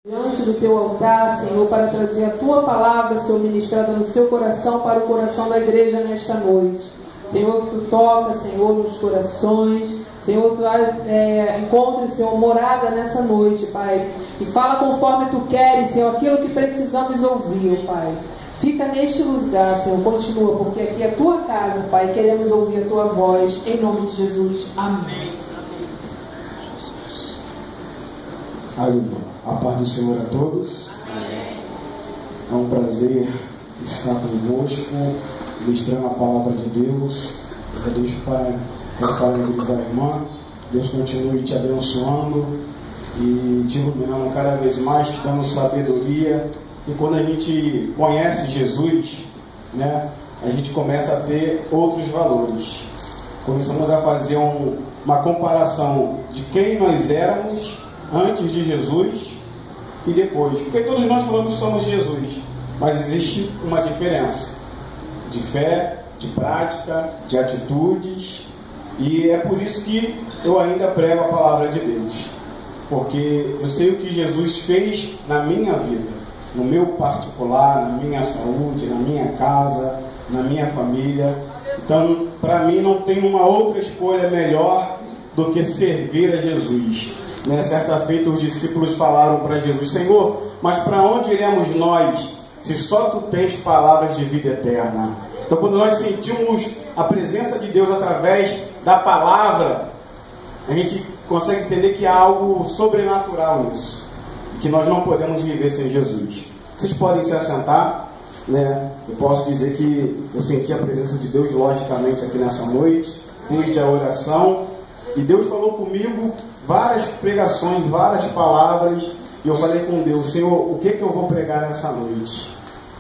Diante do teu altar, Senhor, para trazer a tua palavra, Senhor, ministrada no seu coração, para o coração da igreja nesta noite. Senhor, que tu toca, Senhor, nos corações. Senhor, tu encontre, Senhor, morada nessa noite, Pai. E fala conforme tu queres, Senhor, aquilo que precisamos ouvir, Pai. Fica neste lugar, Senhor, continua, porque aqui é a tua casa, Pai. Queremos ouvir a tua voz, em nome de Jesus. Amém. Aleluia. A paz do Senhor a todos. Amém. É um prazer estar convosco, ministrando a palavra de Deus. Eu deixo para parabenizar a irmã. Deus continue te abençoando e te iluminando cada vez mais, te dando sabedoria. E quando a gente conhece Jesus, né, a gente começa a ter outros valores. Começamos a fazer uma comparação de quem nós éramos antes de Jesus e depois, porque todos nós falamos que somos Jesus, mas existe uma diferença de fé, de prática, de atitudes, e é por isso que eu ainda prego a palavra de Deus, porque eu sei o que Jesus fez na minha vida, no meu particular, na minha saúde, na minha casa, na minha família. Então, para mim não tem uma outra escolha melhor do que servir a Jesus. Certa feita os discípulos falaram para Jesus: Senhor, mas para onde iremos nós, se só tu tens palavras de vida eterna? Então, quando nós sentimos a presença de Deus através da palavra, a gente consegue entender que há algo sobrenatural nisso, que nós não podemos viver sem Jesus. Vocês podem se assentar, né? Eu posso dizer que eu senti a presença de Deus logicamente aqui nessa noite, desde a oração, e Deus falou comigo várias pregações, várias palavras, e eu falei com Deus: Senhor, o que eu vou pregar nessa noite?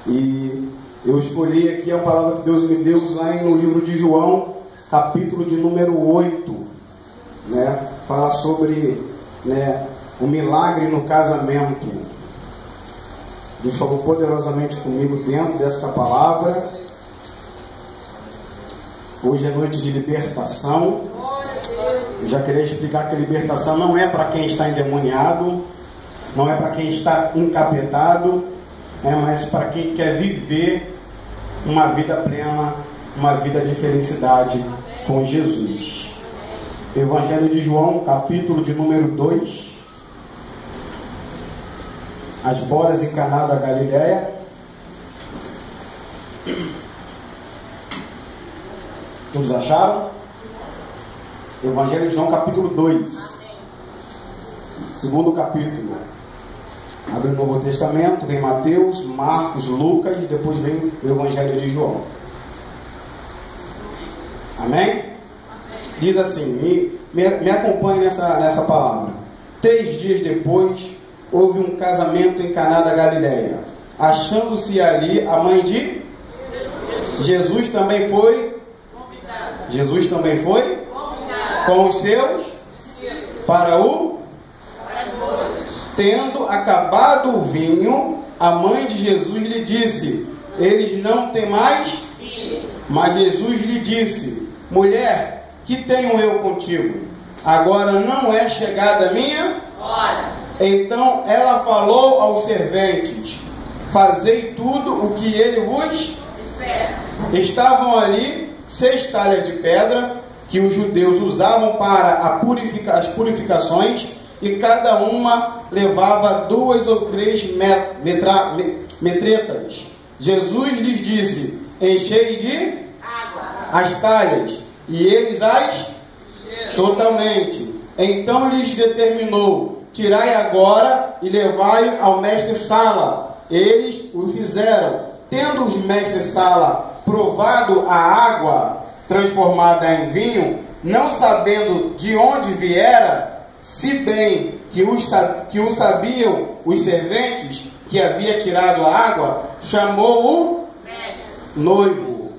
E eu escolhi aqui a palavra que Deus me deu lá no livro de João, capítulo de número 8, né? Fala sobre, né, o milagre no casamento. Deus falou poderosamente comigo dentro desta palavra. Hoje é noite de libertação. Eu já queria explicar que a libertação não é para quem está endemoniado, não é para quem está encapetado, mas para quem quer viver uma vida plena, uma vida de felicidade com Jesus. Evangelho de João, capítulo de número 2. As bodas em Caná da Galileia. Todos acharam? Evangelho de João, capítulo 2. Segundo capítulo. Abre o Novo Testamento, vem Mateus, Marcos, Lucas, depois vem o Evangelho de João. Amém? Diz assim, me acompanhe nessa palavra. 3 dias depois, houve um casamento em Caná da Galileia. Achando-se ali a mãe de Jesus também foi convidado. Jesus também foi com os seus para o tendo acabado o vinho, a mãe de Jesus lhe disse: eles não têm mais vinho. Mas Jesus lhe disse: mulher, que tenho eu contigo? Agora não é chegada a minha hora. Então ela falou aos serventes: fazei tudo o que ele vos disser. Estavam ali 6 talhas de pedra que os judeus usavam para as purificações, e cada uma levava 2 ou 3 metretas. Jesus lhes disse: enchei de água as talhas, e eles as totalmente. Então lhes determinou: tirai agora e levai ao mestre-sala. Eles o fizeram. Tendo os mestres-sala provado a água transformada em vinho, não sabendo de onde viera, se bem que o sabiam os serventes que havia tirado a água, chamou o noivo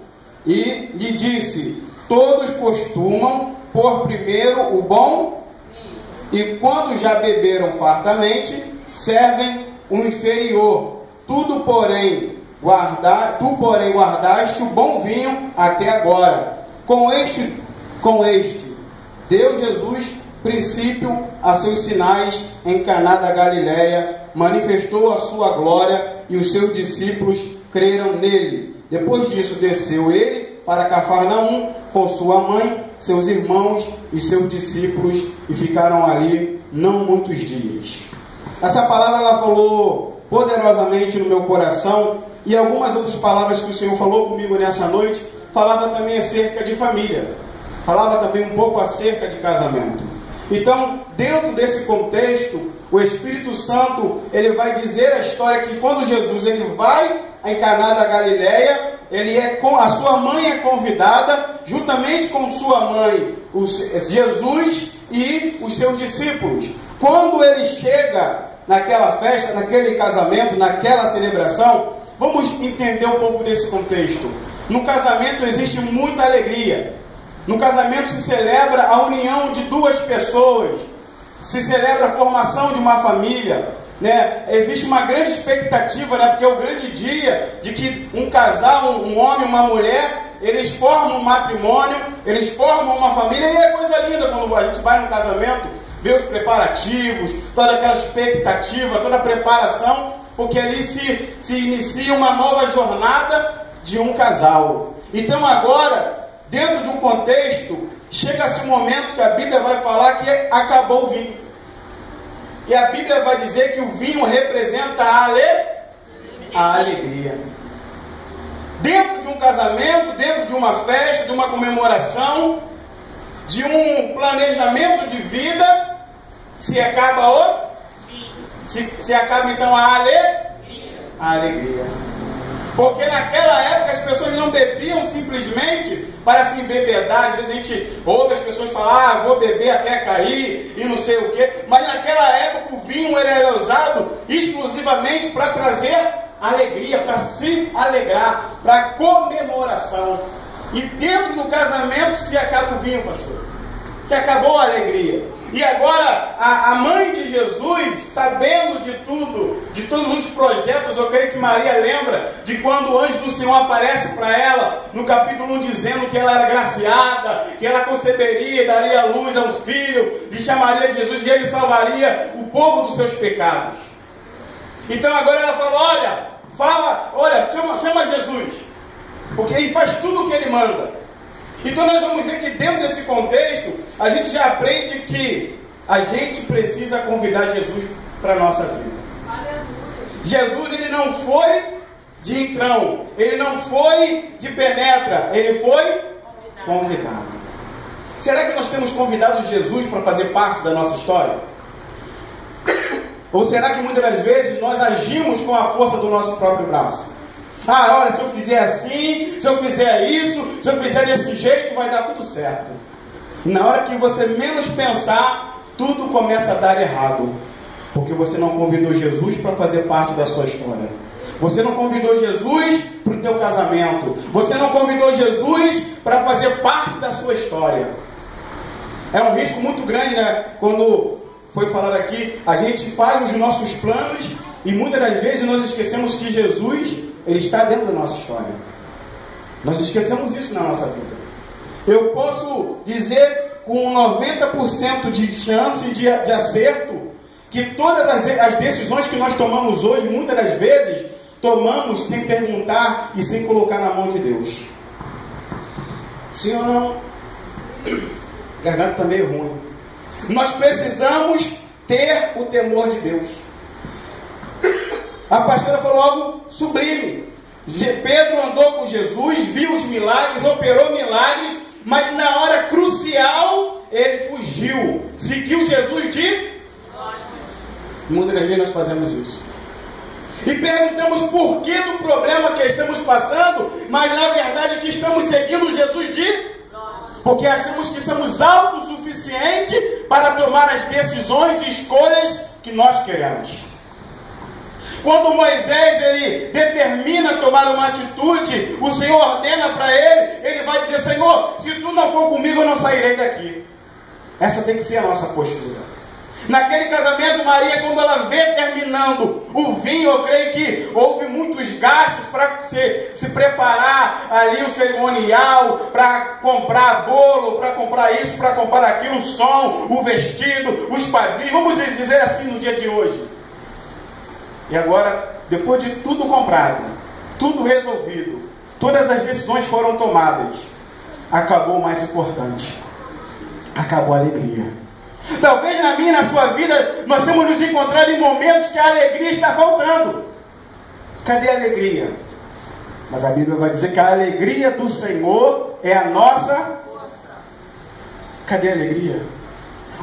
e lhe disse: todos costumam pôr primeiro o bom, e quando já beberam fartamente, servem o inferior. Tu, porém, guardaste o bom vinho até agora. Com este, deu Jesus princípio a seus sinais em Caná da Galileia, manifestou a sua glória e os seus discípulos creram nele. Depois disso, desceu ele para Cafarnaum com sua mãe, seus irmãos e seus discípulos, e ficaram ali não muitos dias. Essa palavra ela falou poderosamente no meu coração, e algumas outras palavras que o Senhor falou comigo nessa noite falava também acerca de família, falava também um pouco acerca de casamento. Então, dentro desse contexto, o Espírito Santo ele vai dizer a história que quando Jesus ele vai a Caná da Galileia, a sua mãe é convidada, juntamente com sua mãe, Jesus e os seus discípulos. Quando ele chega naquela festa, naquele casamento, naquela celebração, vamos entender um pouco desse contexto. No casamento existe muita alegria. No casamento se celebra a união de duas pessoas, se celebra a formação de uma família, né? Existe uma grande expectativa, né? Porque é o grande dia de que um casal, um homem e uma mulher, eles formam um matrimônio, eles formam uma família, e é coisa linda quando a gente vai no casamento, vê os preparativos, toda aquela expectativa, toda a preparação, porque ali se inicia uma nova jornada de um casal. Então agora, dentro de um contexto, chega-se um momento que a Bíblia vai falar que acabou o vinho. E a Bíblia vai dizer que o vinho representa a alegria. Dentro de um casamento, dentro de uma festa, de uma comemoração, de um planejamento de vida, se acaba se acaba então a alegria. Porque naquela época as pessoas não bebiam simplesmente para se embebedar. Às vezes a gente ouve as pessoas falar, vou beber até cair e não sei o quê. Mas naquela época o vinho era usado exclusivamente para trazer alegria, para se alegrar, para comemoração. E dentro do casamento se acaba o vinho, pastor. Se acabou a alegria. E agora a mãe de Jesus, sabendo de tudo, de todos os projetos, eu creio que Maria lembra de quando o anjo do Senhor aparece para ela, no capítulo 1, dizendo que ela era graciada, que ela conceberia e daria à luz a um filho, lhe chamaria de Jesus e ele salvaria o povo dos seus pecados. Então agora ela fala, chama Jesus, porque ele faz tudo o que ele manda. Então nós vamos ver que dentro desse contexto, a gente já aprende que a gente precisa convidar Jesus para a nossa vida. Aleluia. Jesus ele não foi de entrão, ele não foi de penetra, ele foi convidado. Será que nós temos convidado Jesus para fazer parte da nossa história? Ou será que muitas das vezes nós agimos com a força do nosso próprio braço? Olha, se eu fizer assim, se eu fizer isso, se eu fizer desse jeito, vai dar tudo certo. E na hora que você menos pensar, tudo começa a dar errado. Porque você não convidou Jesus para fazer parte da sua história. Você não convidou Jesus para o teu casamento. Você não convidou Jesus para fazer parte da sua história. É um risco muito grande, né? Quando foi falado aqui, a gente faz os nossos planos e muitas das vezes nós esquecemos que Jesus... Ele está dentro da nossa história. Nós esquecemos isso na nossa vida. Eu posso dizer com 90% de chance de acerto que todas as decisões que nós tomamos hoje, muitas das vezes, tomamos sem perguntar e sem colocar na mão de Deus. Sim ou não? Garganta está meio ruim. Nós precisamos ter o temor de Deus. A pastora falou algo sublime. Pedro andou com Jesus, viu os milagres, operou milagres, mas na hora crucial ele fugiu. Seguiu Jesus de... Muitas das vezes nós fazemos isso. E perguntamos por que do problema que estamos passando, mas na verdade é que estamos seguindo Jesus de... Porque achamos que somos autossuficientes para tomar as decisões e escolhas que nós queremos. Quando Moisés ele determina tomar uma atitude, o Senhor ordena para ele vai dizer, Senhor, se tu não for comigo, eu não sairei daqui. Essa tem que ser a nossa postura. Naquele casamento, Maria, quando ela vê terminando o vinho, eu creio que houve muitos gastos para se preparar ali o cerimonial, para comprar bolo, para comprar isso, para comprar aquilo, o som, o vestido, os padrinhos, vamos dizer assim no dia de hoje. E agora, depois de tudo comprado, tudo resolvido, todas as decisões foram tomadas, acabou o mais importante. Acabou a alegria. Talvez na minha e na sua vida nós temos nos encontrado em momentos que a alegria está faltando. Cadê a alegria? Mas a Bíblia vai dizer que a alegria do Senhor é a nossa. Cadê a alegria?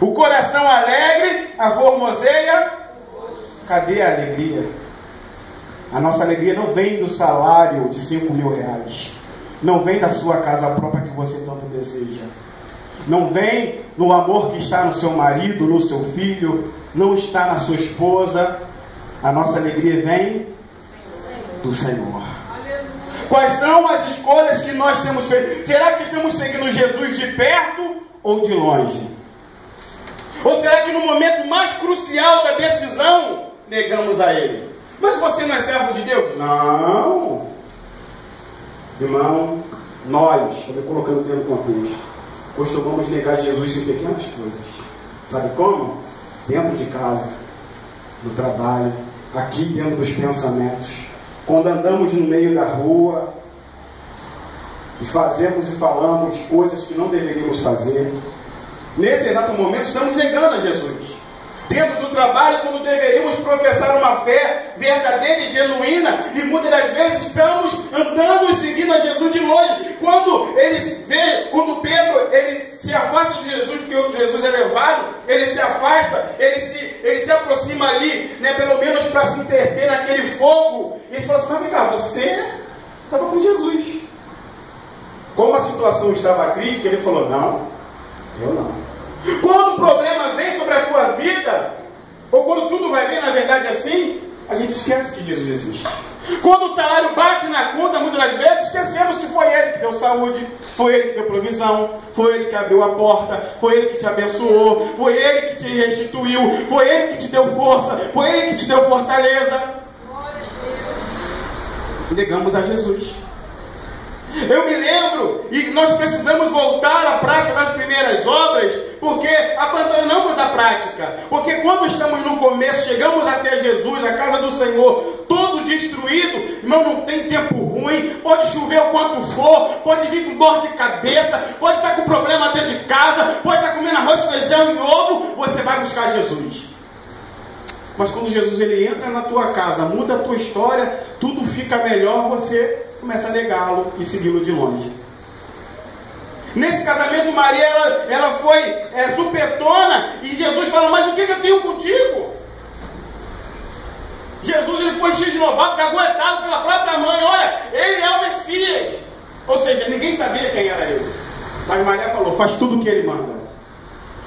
O coração alegre, a formoseia. Cadê a alegria? A nossa alegria não vem do salário de 5 mil reais. Não vem da sua casa própria que você tanto deseja. Não vem no amor que está no seu marido, no seu filho, não está na sua esposa. A nossa alegria vem do Senhor. Quais são as escolhas que nós temos feito? Será que estamos seguindo Jesus de perto ou de longe? Ou será que no momento mais crucial da decisão, negamos a Ele? Mas você não é servo de Deus? Não. Irmão, nós, estou colocando dentro do contexto, costumamos negar Jesus em pequenas coisas. Sabe como? Dentro de casa, no trabalho, aqui dentro dos pensamentos. Quando andamos no meio da rua, fazemos e falamos coisas que não deveríamos fazer. Nesse exato momento estamos negando a Jesus. Dentro do trabalho, quando deveríamos professar uma fé verdadeira e genuína, e muitas das vezes estamos andando e seguindo a Jesus de longe. Quando Pedro ele se afasta de Jesus, porque o Jesus é levado, ele se afasta, ele se aproxima ali, né, pelo menos para se interter naquele fogo. E ele fala assim: mas vem cá, você estava com Jesus. Como a situação estava crítica, ele falou: não, eu não. Quando o problema vem sobre a tua vida, ou quando tudo vai bem, na verdade assim, a gente esquece que Jesus existe. Quando o salário bate na conta, muitas das vezes esquecemos que foi Ele que deu saúde, foi Ele que deu provisão, foi Ele que abriu a porta, foi Ele que te abençoou, foi Ele que te restituiu, foi Ele que te deu força, foi Ele que te deu fortaleza. Negamos a Jesus. Eu me lembro, e nós precisamos voltar à prática das primeiras obras, porque abandonamos a prática. Porque quando estamos no começo, chegamos até Jesus, a casa do Senhor, todo destruído, irmão, não tem tempo ruim, pode chover o quanto for, pode vir com dor de cabeça, pode estar com problema dentro de casa, pode estar comendo arroz, feijão e ovo, você vai buscar Jesus. Mas quando Jesus ele entra na tua casa, muda a tua história, tudo fica melhor, você começa a negá-lo e segui-lo de longe. Nesse casamento, Maria ela foi supetona, e Jesus fala: mas o que eu tenho contigo? Jesus ele foi x-novado, caguetado pela própria mãe. Olha, ele é o Messias. Ou seja, ninguém sabia quem era ele. Mas Maria falou: faz tudo o que ele manda.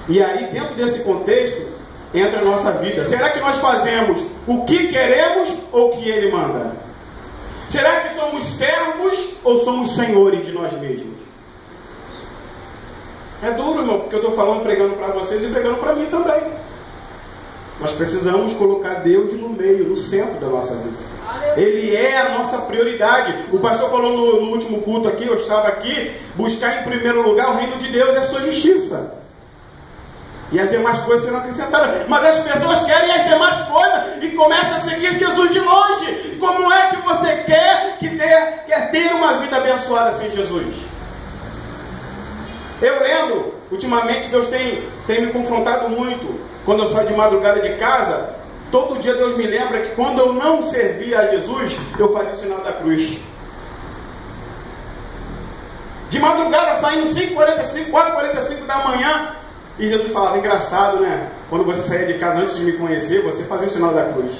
E aí, dentro desse contexto, entra a nossa vida. Será que nós fazemos o que queremos ou o que ele manda? Será que somos servos ou somos senhores de nós mesmos? É duro, irmão, porque eu estou falando, pregando para vocês e pregando para mim também. Nós precisamos colocar Deus no meio, no centro da nossa vida. Ele é a nossa prioridade. O pastor falou no último culto aqui, eu estava aqui, buscar em primeiro lugar o reino de Deus e a sua justiça. E as demais coisas serão acrescentadas. Mas as pessoas querem as demais coisas e começam a seguir Jesus de longe. Como é que você quer ter uma vida abençoada sem Jesus? Eu lembro, ultimamente Deus tem me confrontado muito. Quando eu saio de madrugada de casa, todo dia Deus me lembra que quando eu não servia a Jesus, eu fazia o sinal da cruz. De madrugada, saindo 5h45, 4h45 da manhã, e Jesus falava: engraçado, né? Quando você saía de casa antes de me conhecer, você fazia o sinal da cruz.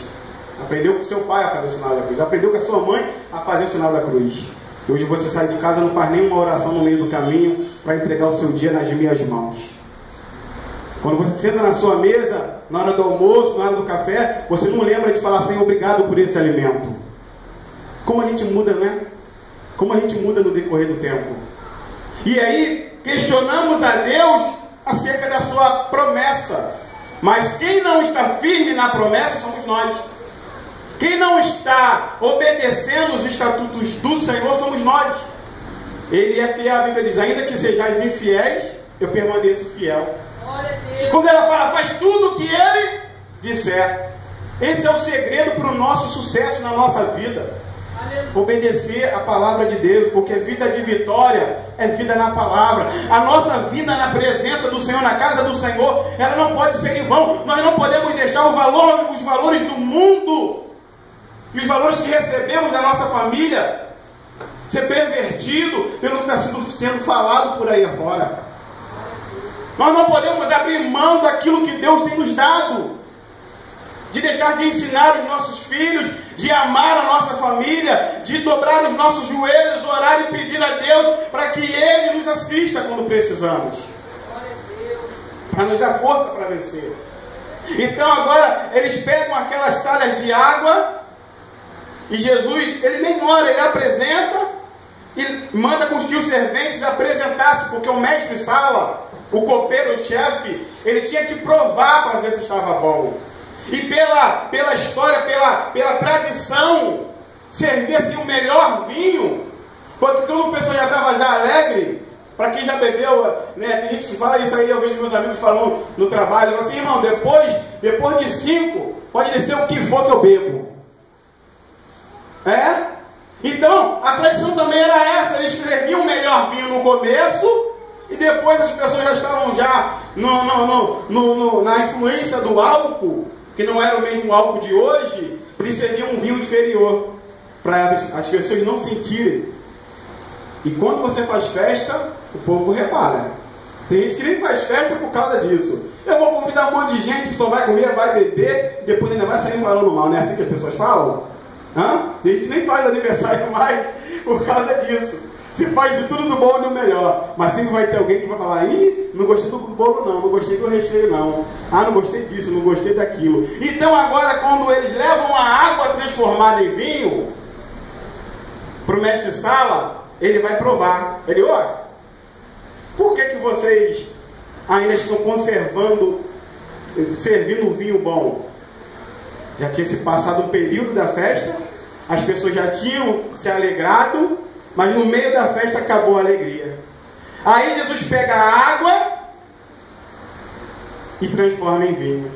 Aprendeu com seu pai a fazer o sinal da cruz. Aprendeu com a sua mãe a fazer o sinal da cruz. E hoje você sai de casa e não faz nenhuma oração no meio do caminho para entregar o seu dia nas minhas mãos. Quando você senta na sua mesa, na hora do almoço, na hora do café, você não lembra de falar: Senhor, obrigado por esse alimento. Como a gente muda, né? Como a gente muda no decorrer do tempo. E aí, questionamos a Deus acerca da sua promessa. Mas quem não está firme na promessa somos nós. Quem não está obedecendo os estatutos do Senhor somos nós. Ele é fiel, a Bíblia diz: ainda que sejais infiéis, eu permaneço fiel. Quando ela fala: faz tudo o que ele disser. Esse é o segredo para o nosso sucesso na nossa vida. Obedecer a palavra de Deus, porque vida de vitória é vida na palavra. A nossa vida na presença do Senhor, na casa do Senhor, ela não pode ser em vão. Nós não podemos deixar os valores do mundo e os valores que recebemos da nossa família ser pervertido pelo que está sendo falado por aí afora. Nós não podemos abrir mão daquilo que Deus tem nos dado, de deixar de ensinar os nossos filhos, de amar a nossa família, de dobrar os nossos joelhos, orar e pedir a Deus para que Ele nos assista quando precisamos, para nos dar força para vencer. Então agora eles pegam aquelas talhas de água e Jesus, ele nem ora, ele apresenta e manda com que os serventes apresentassem, porque o mestre-sala, o copeiro, o chefe, ele tinha que provar para ver se estava bom. E pela história, pela tradição, servia-se o melhor vinho, porque quando a pessoa já estava já alegre, para quem já bebeu, né, tem gente que fala isso aí, eu vejo meus amigos falando no trabalho, assim, irmão, depois de 5, pode descer o que for que eu bebo. Então, a tradição também era essa, eles serviam o melhor vinho no começo, e depois as pessoas já estavam na influência do álcool, que não era o mesmo álcool de hoje, eles serviam um vinho inferior, para as pessoas não sentirem. E quando você faz festa, o povo repara. Tem gente que nem faz festa por causa disso. Eu vou convidar um monte de gente, só vai comer, vai beber, depois ainda vai sair falando mal, não é assim que as pessoas falam? Tem gente que nem faz aniversário mais por causa disso. Se faz de tudo do bom e do melhor, mas sempre vai ter alguém que vai falar: ih, não gostei do bolo não gostei do recheio não, não gostei disso, não gostei daquilo. Então agora, quando eles levam a água transformada em vinho para o mestre-sala, ele vai provar. Ele: por que vocês ainda estão servindo um vinho bom? Já tinha se passado um período da festa, as pessoas já tinham se alegrado, mas no meio da festa acabou a alegria. Aí Jesus pega a água e transforma em vinho.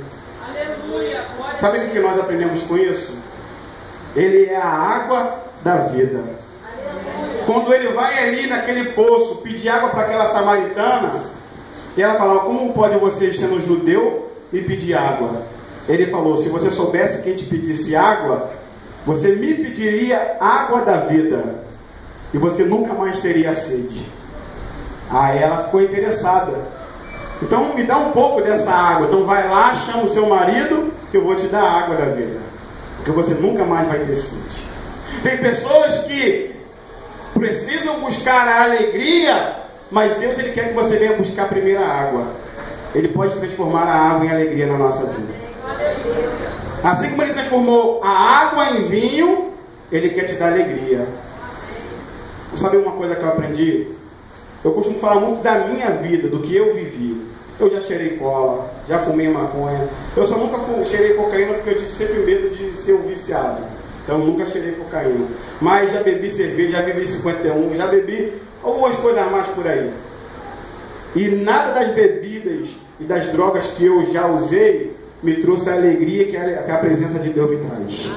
Aleluia. Sabe o que nós aprendemos com isso? Ele é a água da vida. Aleluia. Quando ele vai ali naquele poço pedir água para aquela samaritana, e ela fala: como pode você, sendo judeu, me pedir água? Ele falou: se você soubesse quem te pedisse água, você me pediria água da vida, e você nunca mais teria sede. Aí ela ficou interessada. Então me dá um pouco dessa água. Então vai lá, chama o seu marido, que eu vou te dar a água da vida, porque você nunca mais vai ter sede. Tem pessoas que precisam buscar a alegria, mas Deus, ele quer que você venha buscar primeiro a água. Ele pode transformar a água em alegria na nossa vida. Assim como ele transformou a água em vinho, ele quer te dar alegria. Sabe uma coisa que eu aprendi? Eu costumo falar muito da minha vida, do que eu vivi. Eu já cheirei cola, já fumei maconha. Eu só nunca cheirei cocaína porque eu tive sempre medo de ser um viciado. Então eu nunca cheirei cocaína. Mas já bebi cerveja, já bebi 51, já bebi algumas coisas mais por aí. E nada das bebidas e das drogas que eu já usei me trouxe a alegria que a presença de Deus me traz.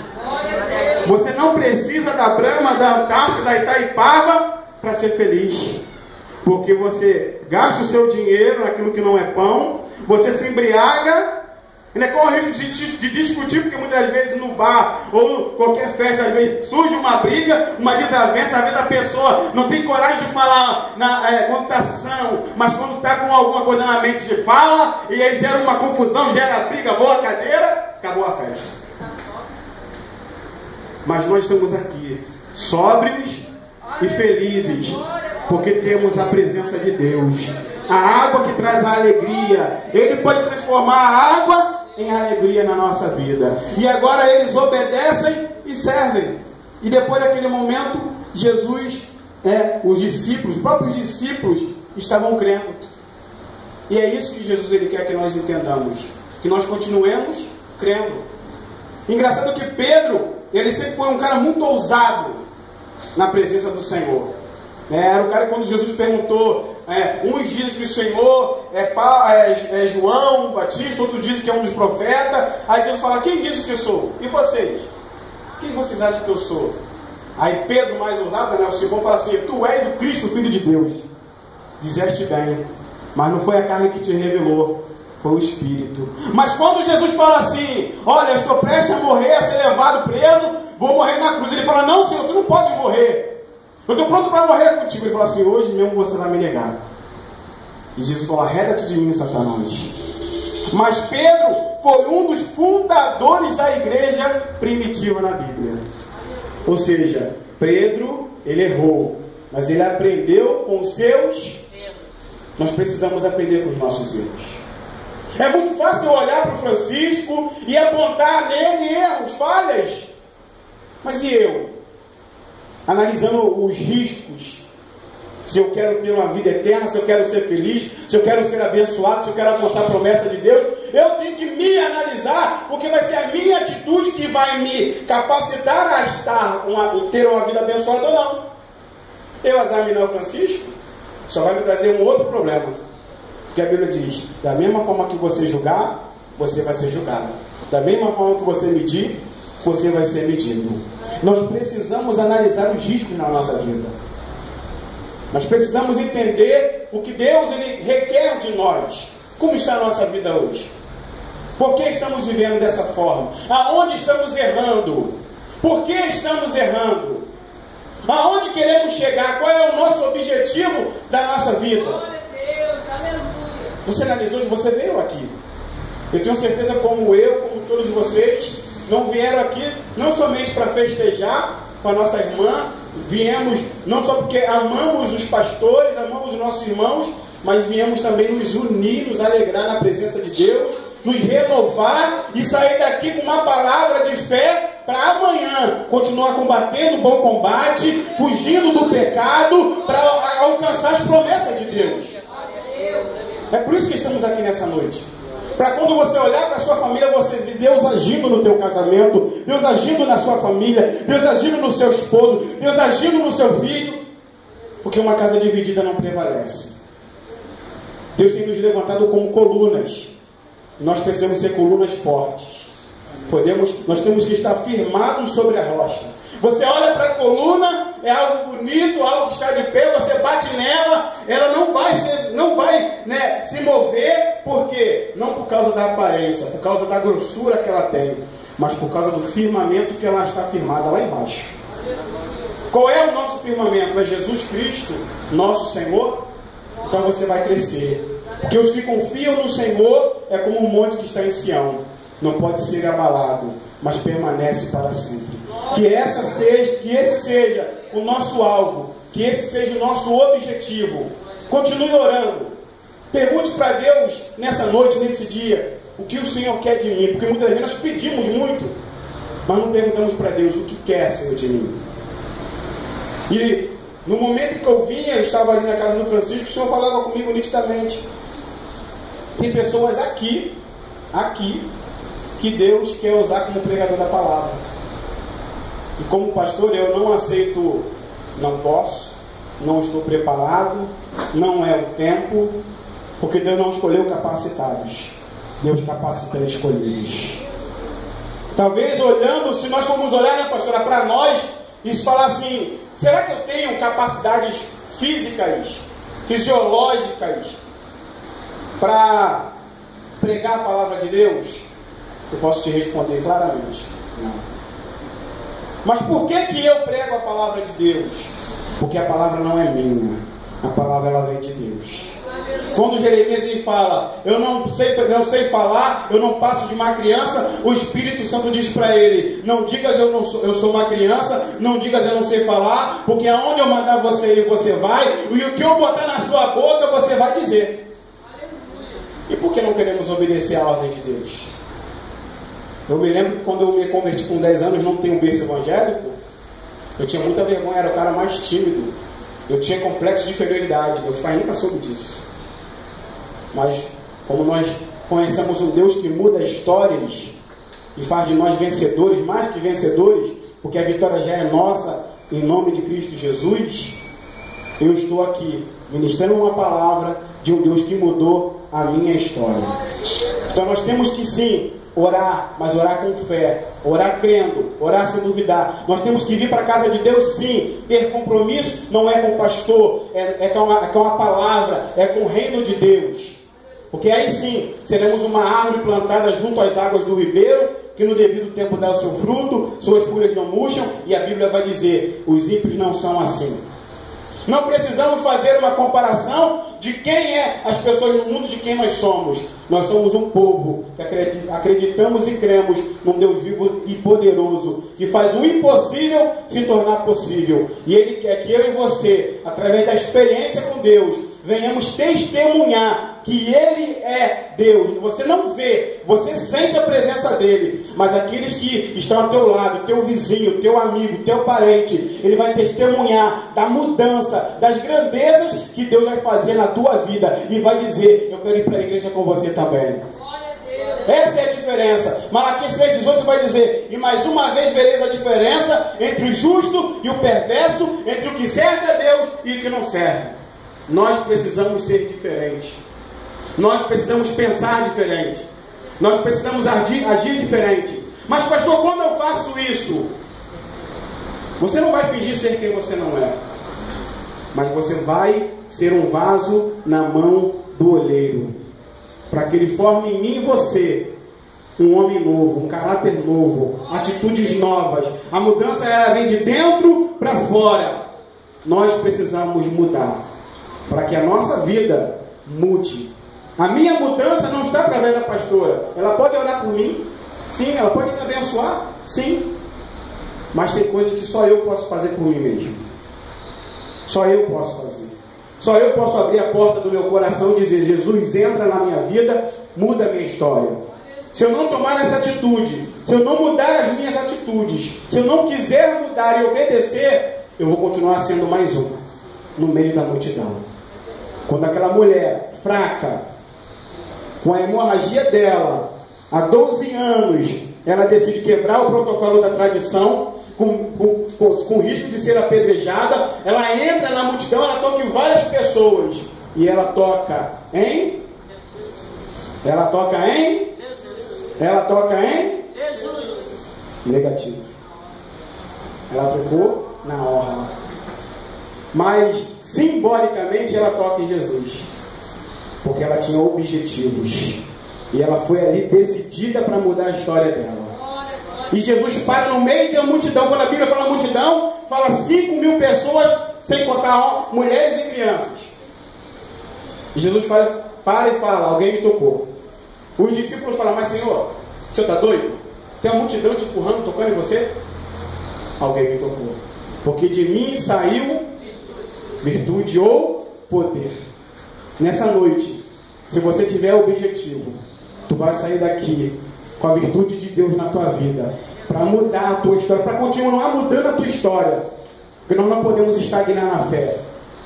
Você não precisa da Brahma, da Antártica, da Itaipava para ser feliz. Porque você gasta o seu dinheiro naquilo que não é pão, você se embriaga, e não é qual o risco de discutir, porque muitas vezes no bar ou qualquer festa, às vezes surge uma briga, uma desavença, às vezes a pessoa não tem coragem de falar quando está são, mas quando está com alguma coisa na mente de fala, e aí gera uma confusão, gera briga, voa a cadeira, acabou a festa. Mas nós estamos aqui, sóbrios e felizes, porque temos a presença de Deus. A água que traz a alegria. Ele pode transformar a água em alegria na nossa vida. E agora eles obedecem e servem. E depois daquele momento, Jesus, os discípulos, os próprios discípulos, estavam crendo. E é isso que Jesus ele quer que nós entendamos. Que nós continuemos crendo. Engraçado que Pedro, ele sempre foi um cara muito ousado na presença do Senhor. Era o cara, quando Jesus perguntou, uns dizem que o Senhor é João Batista, outros dizem que é um dos profetas. Aí Jesus fala: quem diz que sou? E vocês? Quem vocês acham que eu sou? Aí Pedro, mais ousado, né? O Simão fala assim: tu és o Cristo, Filho de Deus. Dizeste bem, mas não foi a carne que te revelou, foi o Espírito. Mas quando Jesus fala assim: olha, eu estou prestes a morrer, a ser levado preso, vou morrer na cruz. Ele fala: não, Senhor, você não pode morrer. Eu estou pronto para morrer contigo. Ele fala assim: hoje mesmo você vai me negar. E Jesus fala: arreda-te de mim, Satanás. Mas Pedro foi um dos fundadores da igreja primitiva na Bíblia. Ou seja, Pedro, ele errou, mas ele aprendeu com os seus. Nós precisamos aprender com os nossos erros. É muito fácil olhar para o Francisco e apontar nele erros, falhas. Mas e eu? Analisando os riscos. Se eu quero ter uma vida eterna, se eu quero ser feliz, se eu quero ser abençoado, se eu quero alcançar a promessa de Deus, eu tenho que me analisar, porque vai ser a minha atitude que vai me capacitar a ter uma vida abençoada ou não. Eu examinar o Francisco, só vai me trazer um outro problema. Porque a Bíblia diz: da mesma forma que você julgar, você vai ser julgado. Da mesma forma que você medir, você vai ser medido. Nós precisamos analisar os riscos na nossa vida. Nós precisamos entender o que Deus ele requer de nós. Como está a nossa vida hoje? Por que estamos vivendo dessa forma? Aonde estamos errando? Por que estamos errando? Aonde queremos chegar? Qual é o nosso objetivo da nossa vida? Glória a Deus, aleluia. Você analisou onde você veio aqui. Eu tenho certeza, como eu, como todos vocês, não vieram aqui não somente para festejar com a nossa irmã. Viemos não só porque amamos os pastores, amamos os nossos irmãos, mas viemos também nos unir, nos alegrar na presença de Deus, nos renovar e sair daqui com uma palavra de fé para amanhã continuar combatendo o bom combate, fugindo do pecado, para alcançar as promessas de Deus. É por isso que estamos aqui nessa noite. Para quando você olhar para a sua família, você ver Deus agindo no teu casamento, Deus agindo na sua família, Deus agindo no seu esposo, Deus agindo no seu filho. Porque uma casa dividida não prevalece. Deus tem nos levantado como colunas. Nós precisamos ser colunas fortes. Nós temos que estar firmados sobre a rocha. Você olha para a coluna, é algo bonito, algo que está de pé, você bate nela, ela não vai se mover. Por quê? Não por causa da aparência, por causa da grossura que ela tem, mas por causa do firmamento que ela está firmada lá embaixo. Qual é o nosso firmamento? É Jesus Cristo, nosso Senhor? Então você vai crescer. Porque os que confiam no Senhor é como um monte que está em Sião. Não pode ser abalado, mas permanece para sempre. Que esse seja o nosso alvo, que esse seja o nosso objetivo. Continue orando. Pergunte para Deus nessa noite, nesse dia, o que o Senhor quer de mim. Porque muitas vezes nós pedimos muito, mas não perguntamos para Deus o que quer, Senhor, de mim. E no momento que eu vinha, eu estava ali na casa do Francisco, o Senhor falava comigo nitidamente. Tem pessoas aqui, que Deus quer usar como pregador da palavra. E como pastor, eu não aceito, não posso, não estou preparado, não é o tempo, porque Deus não escolheu capacitados, Deus capacita escolhidos. Talvez olhando, se nós formos olhar, né, pastora, para nós, isso falar assim: será que eu tenho capacidades físicas, fisiológicas, para pregar a palavra de Deus? Eu posso te responder claramente: não. Mas por que eu prego a palavra de Deus? Porque a palavra não é minha, a palavra ela vem de Deus. Quando Jeremias ele fala: eu não sei falar, eu não passo de uma criança, o Espírito Santo diz para ele: não digas eu sou uma criança, não digas eu não sei falar, porque aonde eu mandar você ir, você vai, e o que eu botar na sua boca, você vai dizer. E por que não queremos obedecer à ordem de Deus? Eu me lembro que quando eu me converti com 10 anos, não tenho um berço evangélico, eu tinha muita vergonha, era o cara mais tímido, eu tinha complexo de inferioridade, meus pais nunca soube disso. Mas como nós conhecemos um Deus que muda histórias e faz de nós vencedores, mais que vencedores, porque a vitória já é nossa, em nome de Cristo Jesus, eu estou aqui ministrando uma palavra de um Deus que mudou a minha história. Então nós temos que sim orar, mas orar com fé, orar crendo, orar sem duvidar. Nós temos que vir para a casa de Deus, sim. Ter compromisso não é com o pastor, é com a palavra, é com o reino de Deus. Porque aí sim, seremos uma árvore plantada junto às águas do ribeiro, que no devido tempo dá o seu fruto, suas folhas não murcham, e a Bíblia vai dizer, os ímpios não são assim. Não precisamos fazer uma comparação de quem é as pessoas no mundo, de quem nós somos. Nós somos um povo que acreditamos e cremos num Deus vivo e poderoso, que faz o impossível se tornar possível. E Ele quer que eu e você, através da experiência com Deus, venhamos testemunhar que Ele é Deus. Você não vê, você sente a presença dEle, mas aqueles que estão ao teu lado, teu vizinho, teu amigo, teu parente, ele vai testemunhar da mudança, das grandezas que Deus vai fazer na tua vida, e vai dizer, eu quero ir para a igreja com você também. Essa é a diferença. Malaquias 3,18 vai dizer, e mais uma vez vereis a diferença entre o justo e o perverso, entre o que serve a Deus e o que não serve. Nós precisamos ser diferentes. Nós precisamos pensar diferente. Nós precisamos agir diferente. Mas pastor, como eu faço isso? Você não vai fingir ser quem você não é, mas você vai ser um vaso na mão do oleiro, para que ele forme em mim e você um homem novo, um caráter novo, atitudes novas. A mudança ela vem de dentro para fora. Nós precisamos mudar para que a nossa vida mude. A minha mudança não está através da pastora. Ela pode orar por mim, sim. Ela pode me abençoar, sim. Mas tem coisas que só eu posso fazer por mim mesmo. Só eu posso fazer. Só eu posso abrir a porta do meu coração e dizer, Jesus, entra na minha vida, muda a minha história. Se eu não tomar essa atitude, se eu não mudar as minhas atitudes, se eu não quiser mudar e obedecer, eu vou continuar sendo mais um no meio da multidão. Quando aquela mulher fraca, com a hemorragia dela, há 12 anos, ela decide quebrar o protocolo da tradição, com risco de ser apedrejada, ela entra na multidão, ela toca em várias pessoas, e ela toca em? Ela toca em? Ela toca em? Jesus. Negativo. Ela tocou na orla. Mas, simbolicamente, ela toca em Jesus. Porque ela tinha objetivos. E ela foi ali decidida para mudar a história dela. E Jesus para no meio de uma multidão. Quando a Bíblia fala multidão, fala 5.000 pessoas, sem contar mulheres e crianças. E Jesus para e fala, alguém me tocou. Os discípulos falam, mas Senhor, o senhor está doido? Tem uma multidão te empurrando, tocando em você? Alguém me tocou. Porque de mim saiu virtude ou poder. Nessa noite, se você tiver objetivo, tu vai sair daqui com a virtude de Deus na tua vida, para mudar a tua história, para continuar mudando a tua história. Porque nós não podemos estagnar na fé.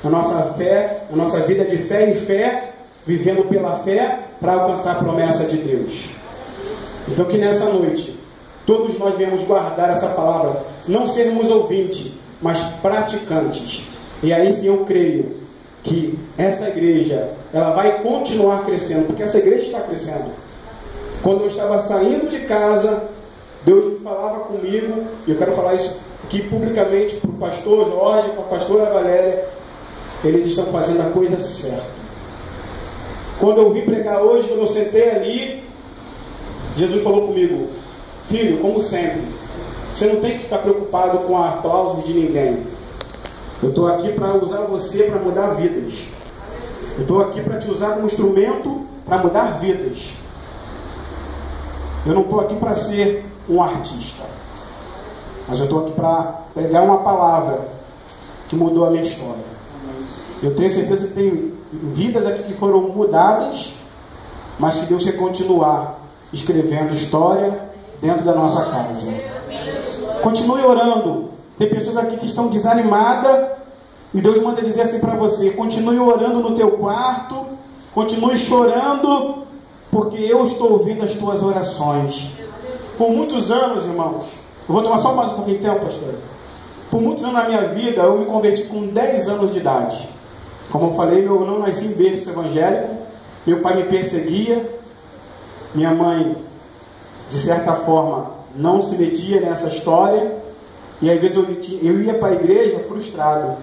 A nossa vida de fé em fé, vivendo pela fé, para alcançar a promessa de Deus. Então que nessa noite, todos nós viemos guardar essa palavra, não sermos ouvintes, mas praticantes. E aí sim eu creio que essa igreja, ela vai continuar crescendo, porque essa igreja está crescendo. Quando eu estava saindo de casa, Deus falava comigo, e eu quero falar isso aqui publicamente para o pastor Jorge, para a pastora Valéria, eles estão fazendo a coisa certa. Quando eu vim pregar hoje, quando eu sentei ali, Jesus falou comigo, filho, como sempre, você não tem que ficar preocupado com aplausos de ninguém. Eu estou aqui para usar você para mudar vidas. Eu estou aqui para te usar como instrumento para mudar vidas. Eu não estou aqui para ser um artista, mas eu estou aqui para pregar uma palavra que mudou a minha história. Eu tenho certeza que tem vidas aqui que foram mudadas, mas que Deus quer continuar escrevendo história dentro da nossa casa. Continue orando. Tem pessoas aqui que estão desanimadas e Deus manda dizer assim para você, continue orando no teu quarto, continue chorando, porque eu estou ouvindo as tuas orações. Por muitos anos, irmãos, eu vou tomar só mais um pouquinho de tempo, pastor. Por muitos anos na minha vida, eu me converti com 10 anos de idade. Como eu falei, eu não nasci em berço evangélico, meu pai me perseguia, minha mãe de certa forma, não se metia nessa história. E às vezes eu ia para a igreja frustrado,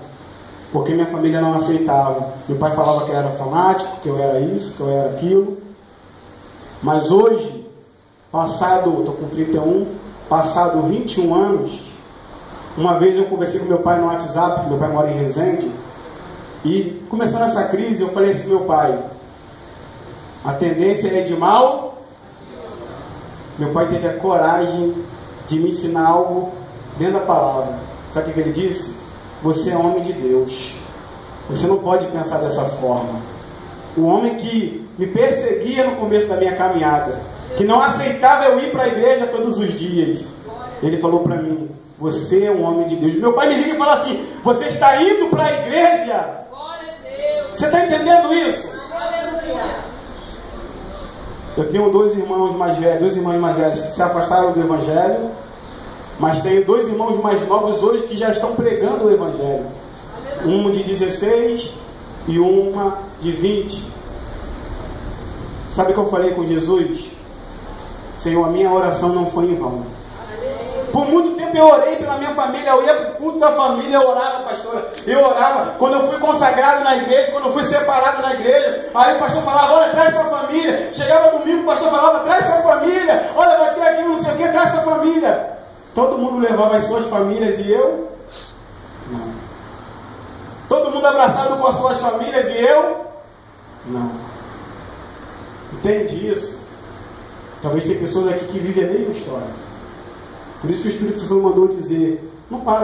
porque minha família não aceitava. Meu pai falava que eu era fanático, que eu era isso, que eu era aquilo. Mas hoje, estou com 31, passado 21 anos, uma vez eu conversei com meu pai no WhatsApp, porque meu pai mora em Resende, e começando essa crise, eu falei assim: meu pai, a tendência é de mal. Meu pai teve a coragem de me ensinar algo dentro da palavra. Sabe o que ele disse? Você é homem de Deus. Você não pode pensar dessa forma. O homem que me perseguia no começo da minha caminhada, que não aceitava eu ir para a igreja todos os dias, ele falou para mim: você é um homem de Deus. Meu pai me liga e fala assim: você está indo para a igreja? Você está entendendo isso? Eu tenho duas irmãs mais velhas que se afastaram do Evangelho, mas tenho 2 irmãos mais novos hoje que já estão pregando o Evangelho. Uma de 16 e uma de 20. Sabe o que eu falei com Jesus? Senhor, a minha oração não foi em vão. Por muito tempo eu orei pela minha família, eu ia para o culto da família, eu orava, pastora. Eu orava quando eu fui consagrado na igreja, quando eu fui separado na igreja. Aí o pastor falava: olha, traz sua família. Chegava domingo, o pastor falava: traz sua família. Olha, vai ter aqui não sei o que, traz sua família. Todo mundo levava as suas famílias e eu? Não. Todo mundo abraçado com as suas famílias e eu? Não. Entende isso? Talvez tem pessoas aqui que vivem a mesma história. Por isso que o Espírito Santo mandou dizer: não para.